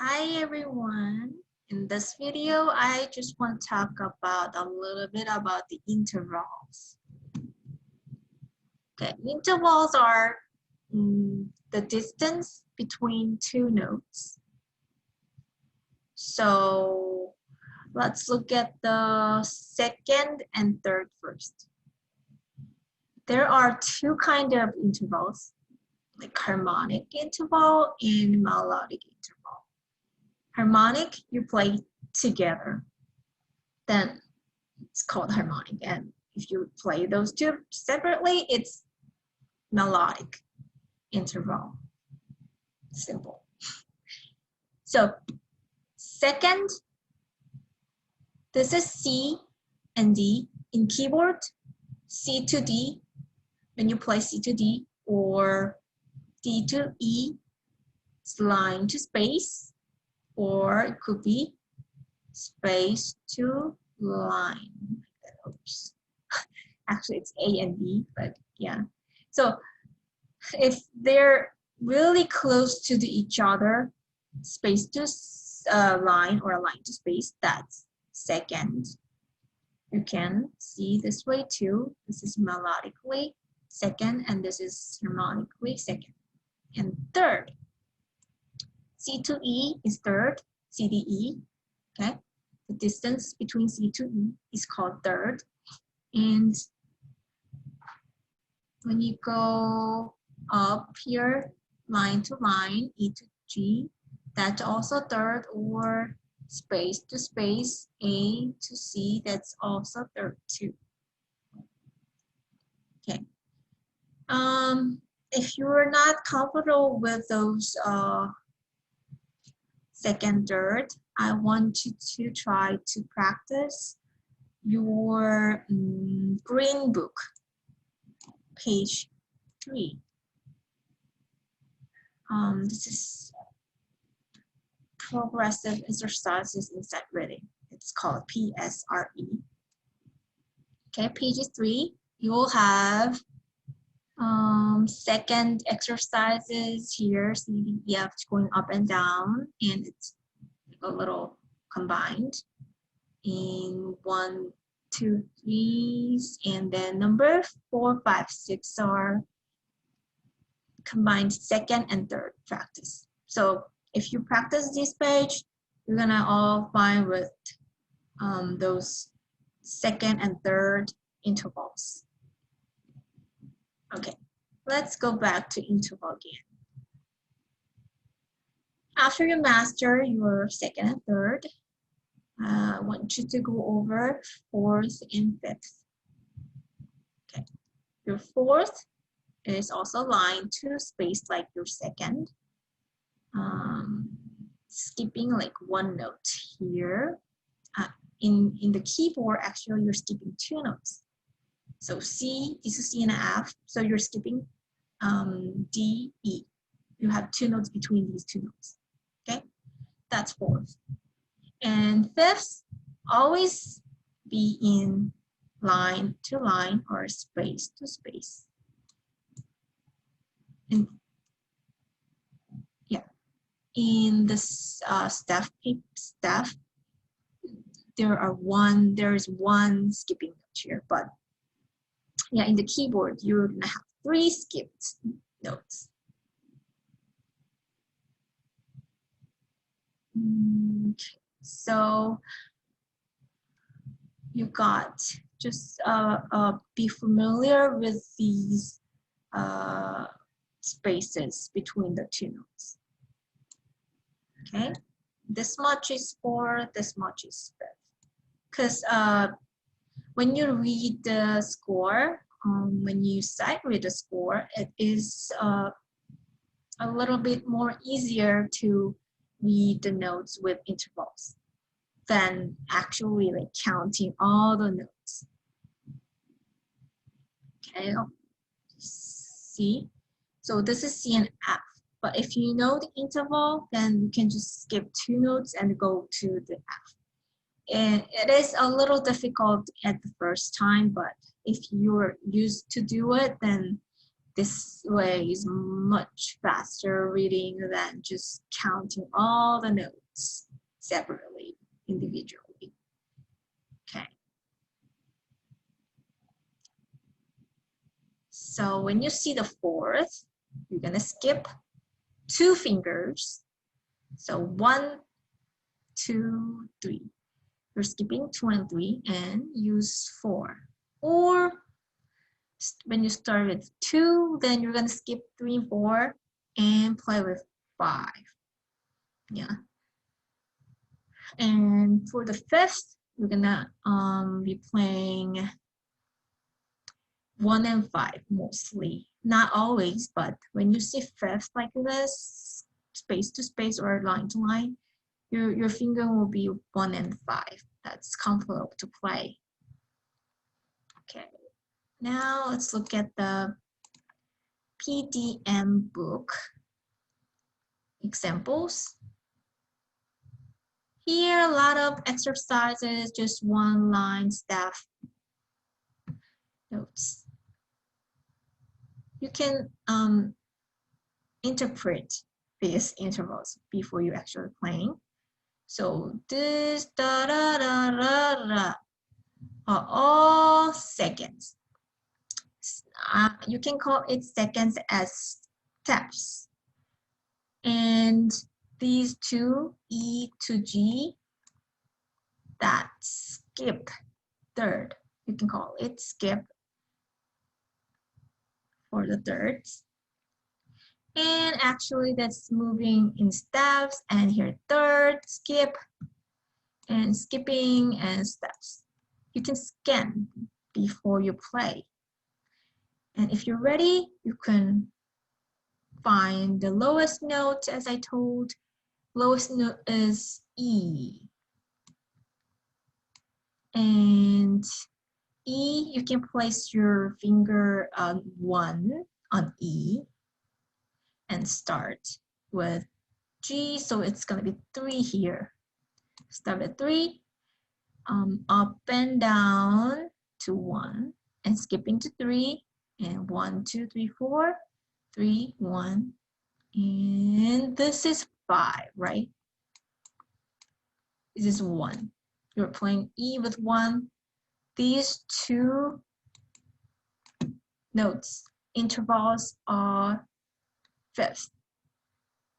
Hi everyone. In this video, I just want to talk about a little bit about the intervals. Okay, intervals are the distance between two notes. So let's look at the second and third first. There are two kinds of intervals, like harmonic interval and melodic interval. Harmonic, you play together. Then it's called harmonic. And if you play those two separately, it's melodic interval. Simple. So second, this is C and D. In keyboard, C to D, when you play C to D, or D to E, it's line to space, or it could be space to line. Oops. Actually, it's A and B, but yeah. So if they're really close to each other, space to line or line to space, that's second. You can see this way too. This is melodically second, and this is harmonically second. And third, C to E is third, C, D, E, okay? The distance between C to E is called third. And when you go up here, line to line, E to G, that's also third, or space to space, A to C, that's also third too. Okay. If you're not comfortable with those second, third, I want you to try to practice your green book, page 3. This is progressive exercises in sight reading. It's called PSRE. Okay, page 3, you will have second exercises here, C, D, E, F, going up and down, and it's a little combined in 1, 2, 3, and then number 4, 5, 6 are combined second and third practice. So if you practice this page, you're gonna all find with those second and third intervals. Okay, let's go back to interval again. After you master your second and third, I want you to go over fourth and fifth. Okay, your fourth is also line to space like your second. Skipping like one note here. In the keyboard, actually, you're skipping two notes. So C, this is C and F, so you're skipping D, E. You have two notes between these two notes, okay? That's fourth. And fifth, always be in line to line or space to space. And yeah, in this staff, there is one skipping note here, but yeah, in the keyboard, you're gonna have 3 skipped notes. Okay, so you got just be familiar with these spaces between the two notes. Okay, this much is fourth, this much is fifth. Because when you read the score, when you sight read the score, it is a little bit more easier to read the notes with intervals than actually like counting all the notes. Okay, see? So this is C and F. But if you know the interval, then you can just skip 2 notes and go to the F. And it is a little difficult at the first time, but if you're used to do it, then This way is much faster reading than just counting all the notes separately, individually. Okay. So when you see the fourth, you're gonna skip 2 fingers. So 1, 2, 3. You're skipping 2 and 3 and use 4. Or when you start with 2, then you're gonna skip 3 and 4 and play with 5. Yeah. And for the fifth, we're gonna be playing 1 and 5 mostly. Not always, but when you see fifth like this, space to space or line to line, your finger will be 1 and 5. That's comfortable to play. Okay. Now let's look at the PDM book examples. Here, a lot of exercises, just one line staff notes. You can interpret these intervals before you actually playing. So this da da da da da are all seconds. You can call it seconds as steps. And these two, E to G, that skip third. You can call it skip for the thirds. And actually that's moving in steps, and here third, skip, and skipping and steps. You can scan before you play. And if you're ready, you can find the lowest note, as I told. Lowest note is E. And E, you can place your finger on 1 on E and start with G. So it's going to be 3 here. Start with 3, up and down to 1, and skipping to 3, and 1, 2, 3, 4, 3, 1, and this is 5, right? This is 1. You're playing E with 1. These two notes, intervals, are fifth.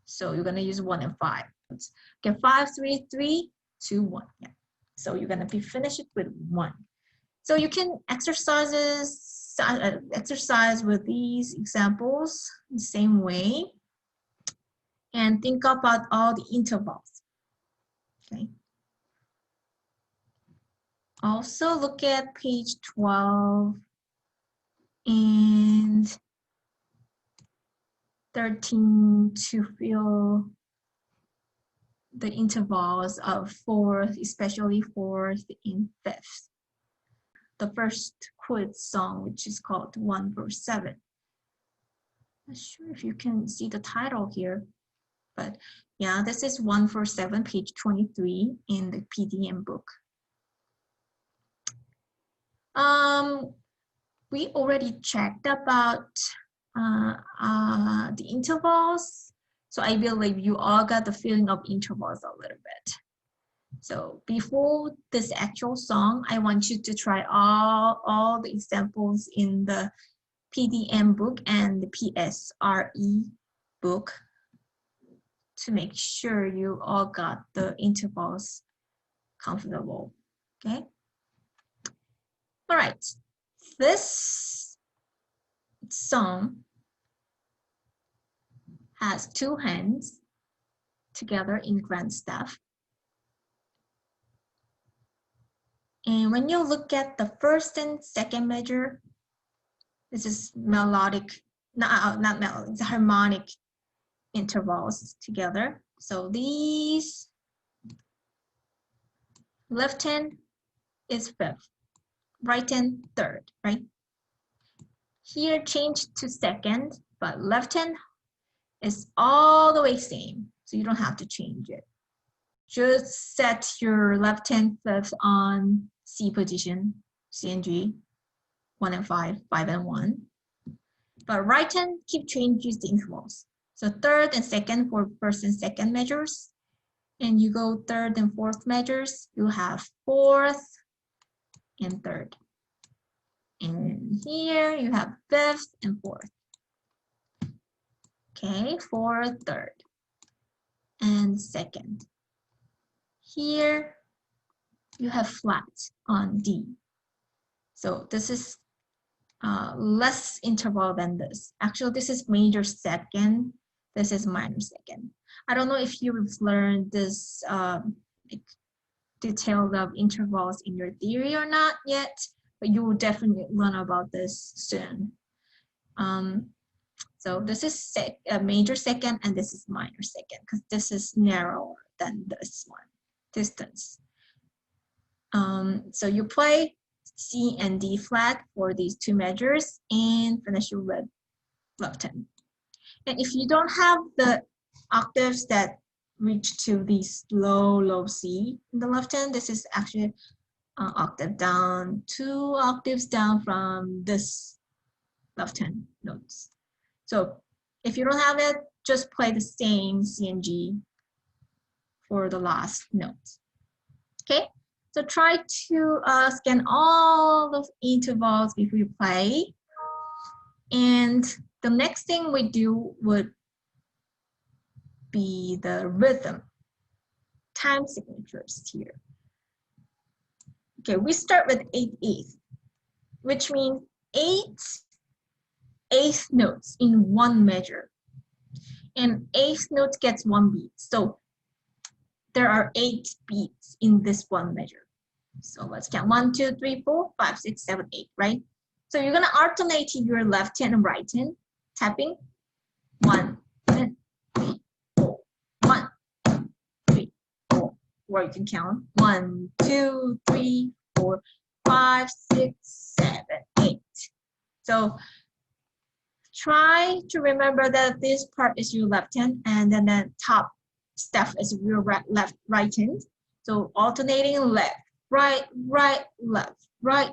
So you're going to use 1 and 5. Okay, 5, 3, 3, 2, 1. Yeah. So you're going to be finished with 1. So you can exercise with these examples the same way, and think about all the intervals. Okay. Also look at page 12 and 13 to feel the intervals of fourth, especially fourth and fifth. The first quiz song, which is called 1-4-7. Not sure if you can see the title here, but yeah, this is 1-4-7, page 23 in the PDM book. We already checked about the intervals. So I believe you all got the feeling of intervals a little bit. So before this actual song, I want you to try all the examples in the PDM book and the PSRE book to make sure you all got the intervals comfortable, okay? All right, this song has 2 hands together in grand staff. And when you look at the first and second measure, this is melodic, not melodic, it's harmonic intervals together. So these, left hand is fifth, right hand third, right? Here change to second, but left hand is all the way same, so you don't have to change it. Just set your left hand fifth on C position, C and G, 1 and 5, 5 and 1. But right hand keep changes the intervals. So third and second for first and second measures. And you go third and fourth measures, you have fourth and third. And here you have fifth and fourth. Okay, fourth, third, and second. Here you have flat on D. So this is less interval than this. Actually, this is major second. This is minor second. I don't know if you've learned this like details of intervals in your theory or not yet, but you will definitely learn about this soon. So this is a major second and this is minor second because this is narrower than this one, distance. So you play C and D flat for these two measures and finish with left hand. And if you don't have the octaves that reach to these low C in the left hand, this is actually octave down, 2 octaves down from this left hand notes. So if you don't have it, just play the same C and G for the last note. Okay, so try to scan all the intervals before you play. And the next thing we do would be the rhythm, time signatures here. Okay, we start with 8/8, which means 8/8 notes in one measure. And 8th note gets 1 beat. So there are 8 beats in this one measure. So let's count 1, 2, 3, 4, 5, 6, 7, 8, right? So you're gonna alternate your left hand and right hand tapping 1, 2, 3, 4, 1, 2, 3, 4. Or you can count 1, 2, 3, 4, 5, 6, 7, 8. So try to remember that this part is your left hand and then the top step is your right hand. So alternating left, right, left, right,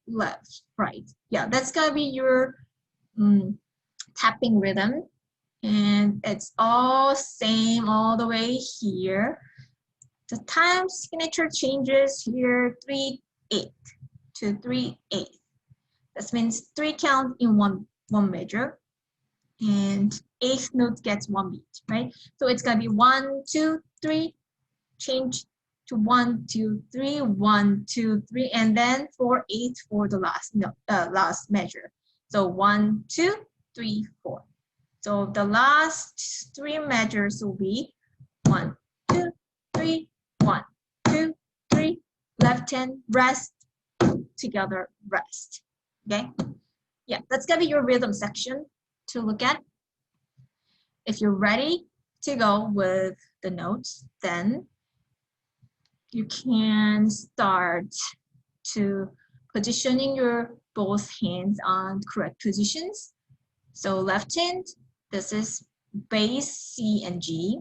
left, right. Yeah, that's gonna be your tapping rhythm. And it's all same all the way here. The time signature changes here 3/8 to 3/8. That means 3 count in one measure, and 8th note gets 1 beat, right? So it's gonna be 1, 2, 3, change to 1, 2, 3, 1, 2, 3, and then 4/8 for the last note, last measure. So 1, 2, 3, 4. So the last 3 measures will be 1, 2, 3, 1, 2, 3, left hand, rest, together, rest. Okay? Yeah, that's gonna be your rhythm section to look at. If you're ready to go with the notes, then you can start to positioning your both hands on correct positions. So left hand, this is bass C and G,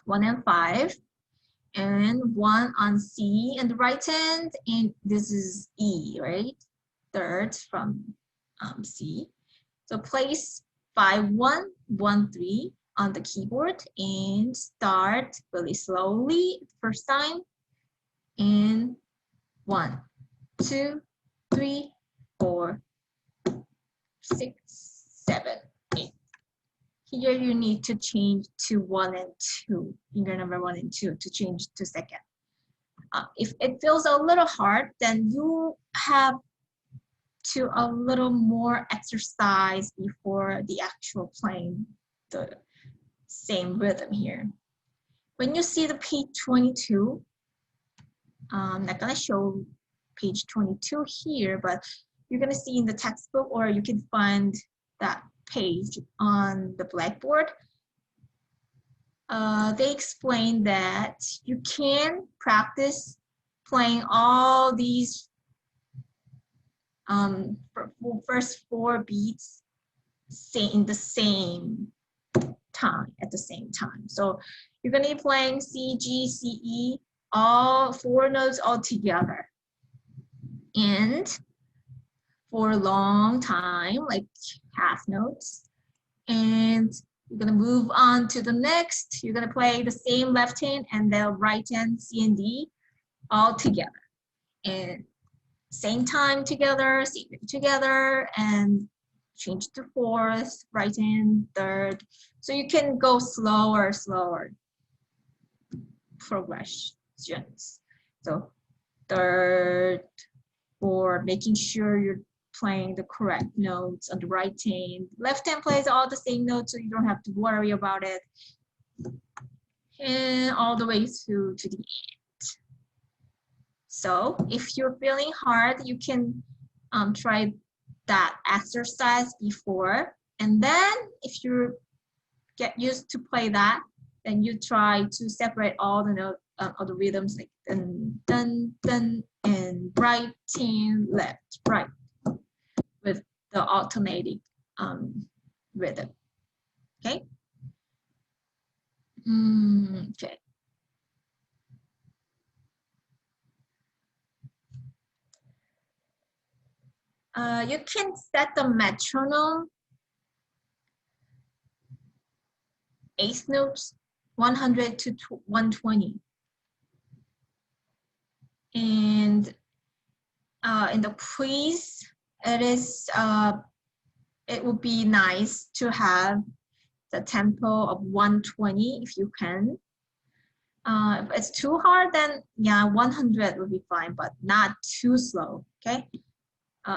1 and 5, and 1 on C and the right hand, and this is E, right? Third from C. So place 5, 1, 1, 3 on the keyboard and start really slowly first time. And 1, 2, 3, 4, 6, 7, 8. Here you need to change to 1 and 2, finger number 1 and 2 to change to second. If it feels a little hard, then you have to a little more exercise before the actual playing the same rhythm here. When you see the page 22, I'm not gonna show page 22 here, but you're gonna see in the textbook, or you can find that page on the blackboard. They explain that you can practice playing all these first 4 beats in the same time, at the same time. So you're going to be playing C, G, C, E, all 4 notes all together. And for a long time, like half notes. And you're gonna move on to the next. You're gonna play the same left hand and the right hand C and D all together. And same time together, same together, and change to fourth, right hand, third. So you can go slower progressions. So third, for making sure you're playing the correct notes on the right hand. Left hand plays all the same notes, so you don't have to worry about it. And all the way through to the end. So if you're feeling hard, you can try that exercise before. And then if you get used to play that, then you try to separate all the notes, all the rhythms, like dun, dun, dun, and right hand, left, right, with the alternating rhythm. Okay. Okay. You can set the metronome eighth notes 100 to 120. And in the quiz, it would be nice to have the tempo of 120 if you can. If it's too hard, then yeah, 100 would be fine, but not too slow, okay?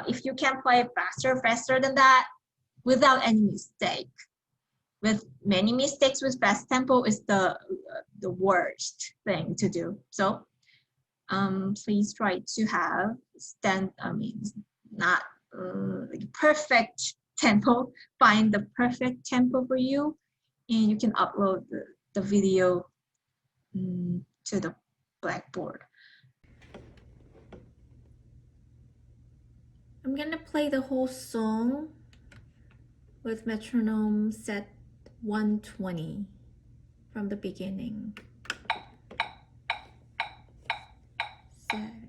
If you can play faster than that without any mistake. With many mistakes with fast tempo is the worst thing to do. So please try to have not like perfect tempo. Find the perfect tempo for you, and you can upload the video to the Blackboard. I'm gonna play the whole song with metronome set 120 from the beginning. Set